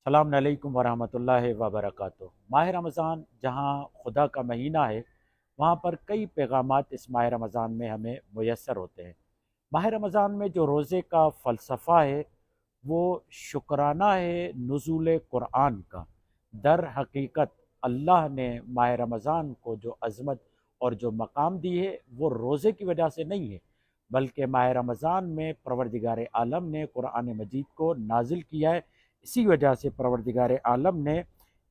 السلام علیکم ورحمۃ اللہ وبرکاتہ۔ ماہ رمضان جہاں خدا کا مہینہ ہے، وہاں پر کئی پیغامات اس ماہ رمضان میں ہمیں میسر ہوتے ہیں۔ ماہ رمضان میں جو روزے کا فلسفہ ہے وہ شکرانہ ہے نزول قرآن کا۔ در حقیقت اللہ نے ماہ رمضان کو جو عظمت اور جو مقام دی ہے وہ روزے کی وجہ سے نہیں ہے، بلکہ ماہ رمضان میں پروردگار عالم نے قرآن مجید کو نازل کیا ہے۔ اسی وجہ سے پروردگار عالم نے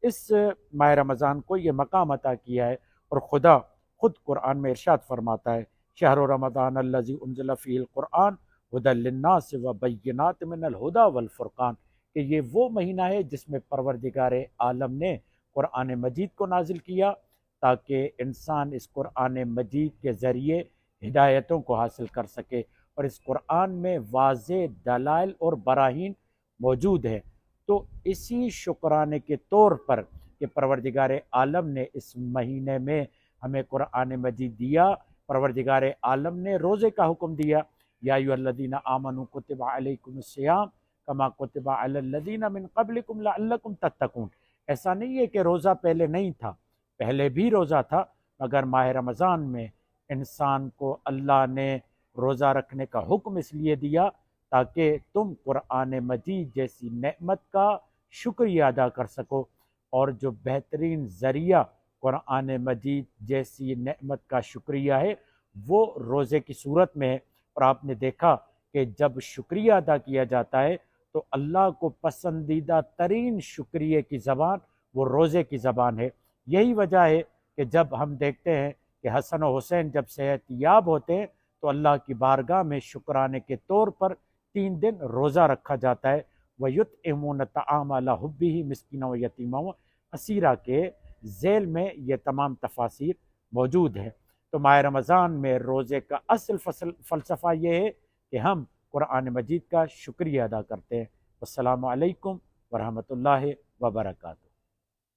اس ماہ رمضان کو یہ مقام عطا کیا ہے، اور خدا خود قرآن میں ارشاد فرماتا ہے شہر رمضان الذی انزل فیہ القرآن ھدی للناس وبینات من الہدی والفرقان، کہ یہ وہ مہینہ ہے جس میں پروردگار عالم نے قرآن مجید کو نازل کیا تاکہ انسان اس قرآن مجید کے ذریعے ہدایتوں کو حاصل کر سکے، اور اس قرآن میں واضح دلائل اور براہین موجود ہے۔ تو اسی شکرانے کے طور پر کہ پروردگار عالم نے اس مہینے میں ہمیں قرآن مجید دیا، پروردگار عالم نے روزے کا حکم دیا، یا ایھا الذین آمنوا کتب علیکم الصیام کما کتب علی الذین من قبلکم لعلکم تتقون۔ ایسا نہیں ہے کہ روزہ پہلے نہیں تھا، پہلے بھی روزہ تھا، مگر ماہ رمضان میں انسان کو اللہ نے روزہ رکھنے کا حکم اس لیے دیا تاکہ تم قرآن مجید جیسی نعمت کا شکریہ ادا کر سکو، اور جو بہترین ذریعہ قرآن مجید جیسی نعمت کا شکریہ ہے وہ روزے کی صورت میں ہے۔ اور آپ نے دیکھا کہ جب شکریہ ادا کیا جاتا ہے تو اللہ کو پسندیدہ ترین شکریہ کی زبان وہ روزے کی زبان ہے۔ یہی وجہ ہے کہ جب ہم دیکھتے ہیں کہ حسن و حسین جب صحت یاب ہوتے ہیں تو اللہ کی بارگاہ میں شکرانے کے طور پر 3 دن روزہ رکھا جاتا ہے۔ وَيُطْعِمُونَ الطَّعَامَ عَلَىٰ حُبِّهِ مِسْكِینًا وَیتیمًا اسیرہ کے ذیل میں یہ تمام تفاسیر موجود ہیں۔ تو ماہ رمضان میں روزے کا اصل فلسفہ یہ ہے کہ ہم قرآن مجید کا شکریہ ادا کرتے ہیں۔ السلام علیکم ورحمۃ اللہ وبرکاتہ۔